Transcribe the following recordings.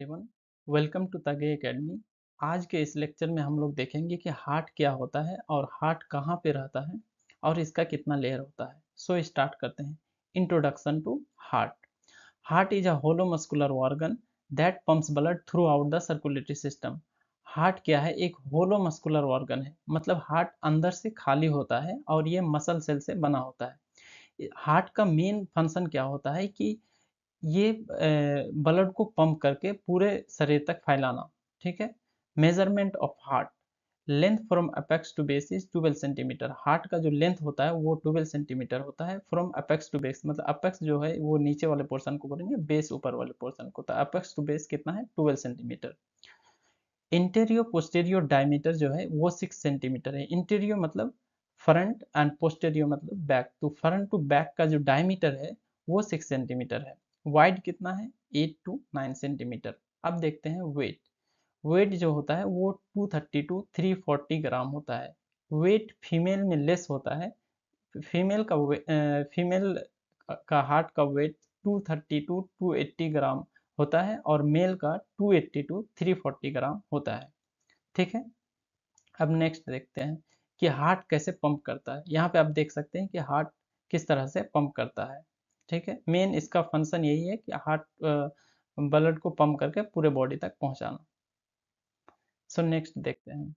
Everyone, welcome to तागे academy. आज के इस लेक्चर में हम लोग देखेंगे कि हार्ट क्या होता है और हार्ट कहाँ पे रहता है और इसका कितना लेयर होता है। सो स्टार्ट करते हैं। Introduction to heart. Heart is a hollow muscular organ that pumps blood throughout the circulatory system. Heart क्या है? एक होलो मस्कुलर ऑर्गन है, मतलब हार्ट अंदर से खाली होता है और ये मसल सेल से बना होता है। हार्ट का मेन फंक्शन क्या होता है कि ये ब्लड को पंप करके पूरे शरीर तक फैलाना। ठीक है। Measurement of heart. Length from apex to base is 12 centimetre. Heart का जो लेंथ होता है वो 12 सेंटीमीटर होता है। फ्रॉम अपेक्स टू बेस मतलब अपेक्स जो है वो नीचे वाले पोर्शन को बोलेंगे, बेस ऊपर वाले पोर्शन को। तो अपेक्स टू बेस कितना है? 12 सेंटीमीटर। इंटीरियर पोस्टेरियर डायमीटर जो है वो 6 सेंटीमीटर है। इंटीरियर मतलब फ्रंट एंड पोस्टेरियर मतलब बैक। तो फ्रंट टू बैक का जो डायमीटर है वो 6 सेंटीमीटर है। वाइड कितना है? 8 टू 9 सेंटीमीटर। अब देखते हैं वेट। वेट जो होता है वो 230 टू 340 ग्राम होता है। वेट फीमेल में लेस होता है। फीमेल का हार्ट का वेट 230 टू 280 ग्राम होता है और मेल का 280 टू 340 ग्राम होता है। ठीक है। अब नेक्स्ट देखते हैं कि हार्ट कैसे पंप करता है। यहाँ पे आप देख सकते हैं कि हार्ट किस तरह से पंप करता है। ठीक है। मेन इसका फंक्शन यही है कि हार्ट ब्लड को पंप करके पूरे बॉडी तक पहुंचाना। सो नेक्स्ट देखते हैं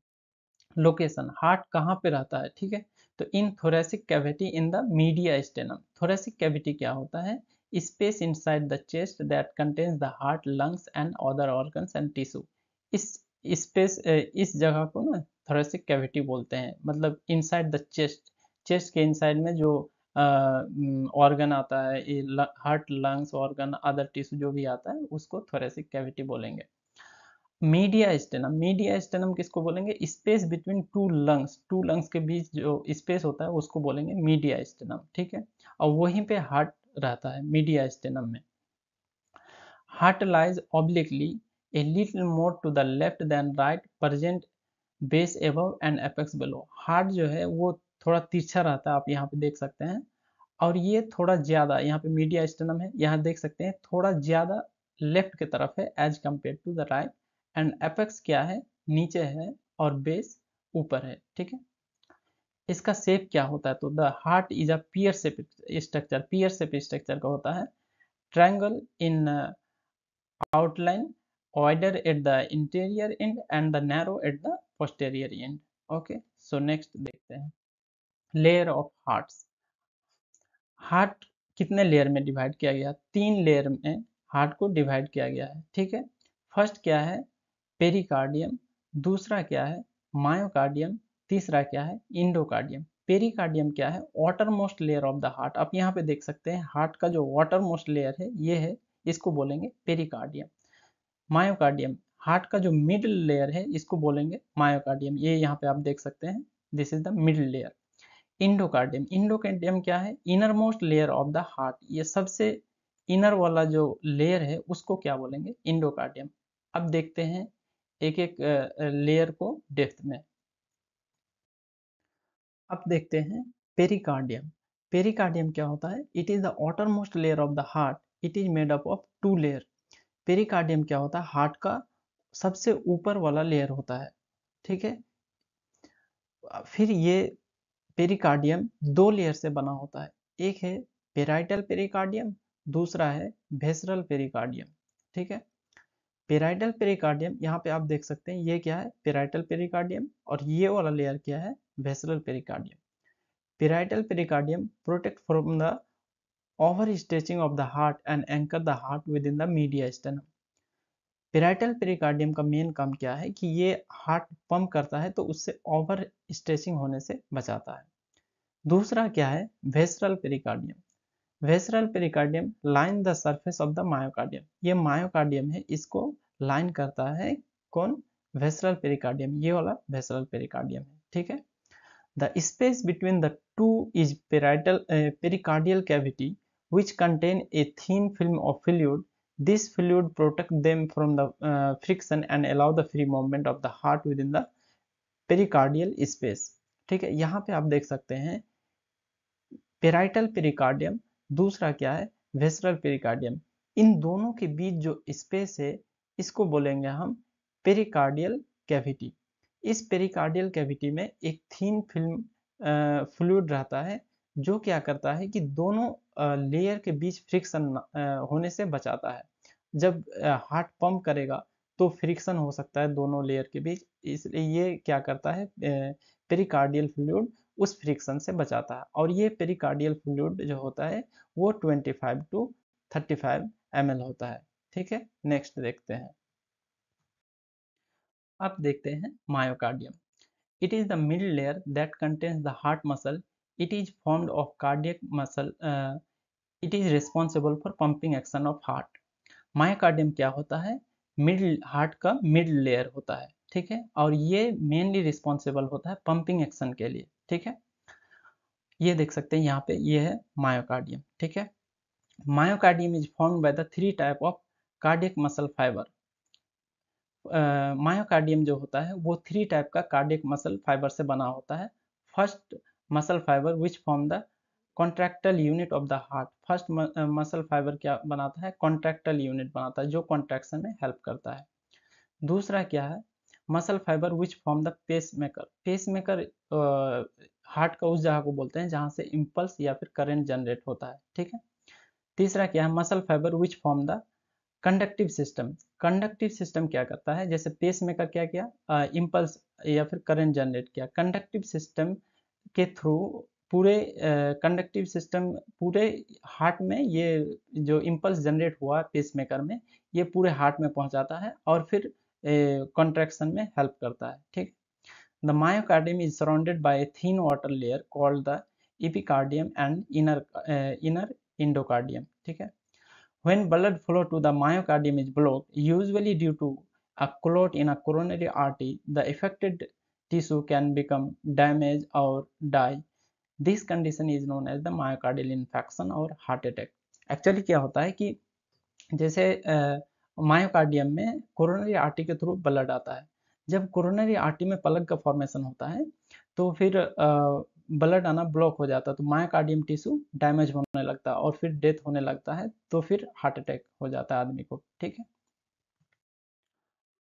लोकेशन। हार्ट कहाँ पे रहता है? ठीक है। तो in thoracic cavity in the mediastinum. Thoracic cavity क्या होता है? Space inside the chest that contains the heart, lungs and other organs and tissue. इस स्पेस इस जगह को ना थोरेसिक कैविटी बोलते हैं। मतलब इनसाइड द चेस्ट, चेस्ट के इनसाइड में जो ऑर्गन आता है, heart, lungs, organ, other tissue जो भी आता है उसको थोरेसिक कैविटी बोलेंगे। Mediastinum. मीडिया स्टेनम किसको बोलेंगे? Space between two lungs, two lungs के बीच जो स्पेस होता है उसको बोलेंगे मीडिया स्टेनम। ठीक है। और वहीं पे हार्ट रहता है मीडिया स्टेनम में। Heart lies obliquely a little more to the left than right, present base above and apex below. Heart जो है वो थोड़ा तिरछा रहता है, आप यहाँ पे देख सकते हैं। और ये थोड़ा ज्यादा, यहाँ पे मीडिया स्टेनम है, यहाँ देख सकते हैं थोड़ा ज्यादा लेफ्ट की तरफ है as compare to the right. And apex क्या है? नीचे है और बेस ऊपर है। ठीक है। इसका शेप क्या होता है? तो the heart is a peer shape structure. Peer shape structure का होता है। Triangle in outline, wider at the interior end and the narrow at the posterior end. Okay, so next देखते हैं लेयर ऑफ हार्ट्स। हार्ट कितने layer में divide किया गया? 3 layer में हार्ट को डिवाइड किया गया है। ठीक है। फर्स्ट क्या है? पेरिकार्डियम। दूसरा क्या है? मायोकार्डियम। तीसरा क्या है? इंडोकार्डियम। पेरिकार्डियम क्या है? Water most layer of the heart. आप यहाँ पे देख सकते हैं हार्ट का जो वाटर मोस्ट लेयर है ये है, इसको बोलेंगे पेरिकार्डियम। मायोकार्डियम, हार्ट का जो मिडिल लेयर है इसको बोलेंगे मायोकार्डियम। ये यहाँ पे आप देख सकते हैं, this is the middle layer. Endocardium. Endocardium क्या है? Inner most layer of the heart. ये सबसे इनर वाला जो लेयर है उसको क्या बोलेंगे? इंडोकार्डियम। अब देखते हैं एक एक लेयर को डेप्थ में। अब देखते हैं पेरिकार्डियम। पेरिकार्डियम क्या होता है? It is the outer most layer of the heart. It is made up of 2 layer. Pericardium क्या होता है? हार्ट का सबसे ऊपर वाला लेयर होता है। ठीक है। फिर ये पेरिकार्डियम 2 लेयर से बना होता है। एक है पेराइटल पेरिकार्डियम, दूसरा है वेसरल पेरिकार्डियम। ठीक है। पेराइटल पेरिकार्डियम यहाँ पे आप देख सकते हैं, ये क्या है? Parietal pericardium. और ये वाला लेयर क्या है? Visceral pericardium. Parietal pericardium protect from the over stretching of the heart and anchor the heart within the mediastinum. Parietal pericardium का मेन काम क्या है कि ये हार्ट पंप करता है तो उससे ओवर स्ट्रेचिंग होने से बचाता है। दूसरा क्या है? Visceral pericardium. Visceral pericardium line the surface of the myocardium. ये मायोकार्डियम है, इसको लाइन करता है कौन? Visceral pericardium. ये वाला वेसरल पेरिकार्डियम है। ठीक है। The space between the two is pericardial cavity which contain a thin film of fluid. This fluid protect them from the friction and allow the free movement of the heart within the pericardial space. ठीक है। यहाँ पे आप देख सकते हैं parietal pericardium, दूसरा क्या है? Visceral pericardium. इन दोनों के बीच जो स्पेस है इसको बोलेंगे हम पेरिकार्डियल कैविटी। इस पेरिकार्डियल कैविटी में एक थिन फिल्म फ्लूइड रहता है जो क्या करता है कि दोनों लेयर के बीच फ्रिक्शन होने से बचाता है। जब हार्ट पंप करेगा तो फ्रिक्शन हो सकता है दोनों लेयर के बीच, इसलिए ये क्या करता है, पेरिकार्डियल फ्लूइड उस फ्रिक्शन से बचाता है। और ये पेरिकार्डियल फ्लूइड जो होता है वो 25 to 35 ml होता है। ठीक है, नेक्स्ट देखते हैं। अब देखते हैं myocardium. It is the middle layer that contains the heart muscle. It is formed of cardiac muscle. It is responsible for pumping action of heart. Myocardium क्या होता है, मिडल हार्ट का मिडल लेयर होता है। ठीक है, और ये मेनली रिस्पॉन्सिबल होता है पंपिंग एक्शन के लिए। ठीक है, ये देख सकते हैं यहाँ पे, ये है मायोकार्डियम। ठीक है, myocardium is formed by the 3 type of cardiac muscle fibre. Myocardium जो होता है वो 3 टाइप का कार्डियक मसल फाइबर से बना होता है। First muscle fibre which form the contractile unit of the heart. First muscle fibre क्या बनाता है, कॉन्ट्रैक्टल यूनिट बनाता है जो कॉन्ट्रैक्शन में हेल्प करता है। दूसरा क्या है, muscle fibre which form the pacemaker. Pacemaker heart का उस जगह को बोलते हैं जहां से इम्पल्स या फिर करंट जनरेट होता है। ठीक है, तीसरा क्या है, muscle fibre which form the conductive system. Conductive system क्या करता है, जैसे पेस मेकर क्या किया, इम्पल्स या फिर करंट जनरेट किया, कंडक्टिव सिस्टम के थ्रू पूरे कंडक्टिव सिस्टम पूरे हार्ट में ये जो इम्पल्स जनरेट हुआ पेस मेकर में ये पूरे हार्ट में पहुंचाता है और फिर कॉन्ट्रैक्शन में हेल्प करता है। ठीक, the myocardium is surrounded by a thin water layer called the epicardium and inner endocardium. ठीक है, when blood flow to the myocardium is blocked, usually due to a clot in a coronary artery, the affected tissue can become damaged or die. This condition is known as the myocardial infarction or heart attack. Actually क्या होता है कि जैसे myocardium में coronary artery के through blood आता है। जब कोरोनरी आर्टरी में प्लग का फॉर्मेशन होता है तो फिर ब्लड आना ब्लॉक हो जाता है, तो मायोकार्डियम टिश्यू डैमेज होने लगता है और फिर डेथ होने लगता है, तो फिर हार्ट अटैक हो जाता है आदमी को। ठीक है,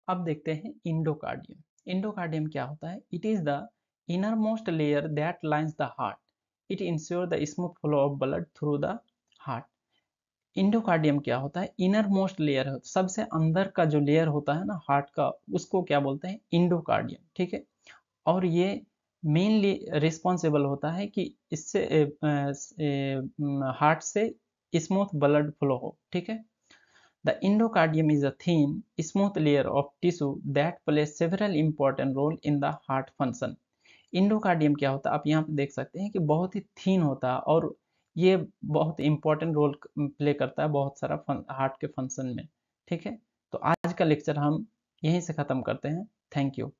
अब देखते हैं इंडोकार्डियम। इंडोकार्डियम क्या होता है, it is the inner most layer that lines the heart. It ensure the smooth flow of blood through the heart. Endocardium क्या होता है, इनर मोस्ट लेयर है, सबसे अंदर का जो लेयर होता है ना हार्ट का, उसको क्या बोलते हैं, इंडोकार्डियम। ठीक है, और ये मेनली रिस्पॉन्सिबल होता है कि इससे हार्ट से स्मूथ ब्लड फ्लो हो। ठीक है, the endocardium is a thin smooth layer of tissue that play several important role in the heart function. Endocardium क्या होता है, आप यहाँ पे देख सकते हैं कि बहुत ही थीन होता है और ये बहुत इंपॉर्टेंट रोल प्ले करता है बहुत सारा हार्ट के फंक्शन में। ठीक है, तो आज का लेक्चर हम यहीं से ख़त्म करते हैं। Thank you.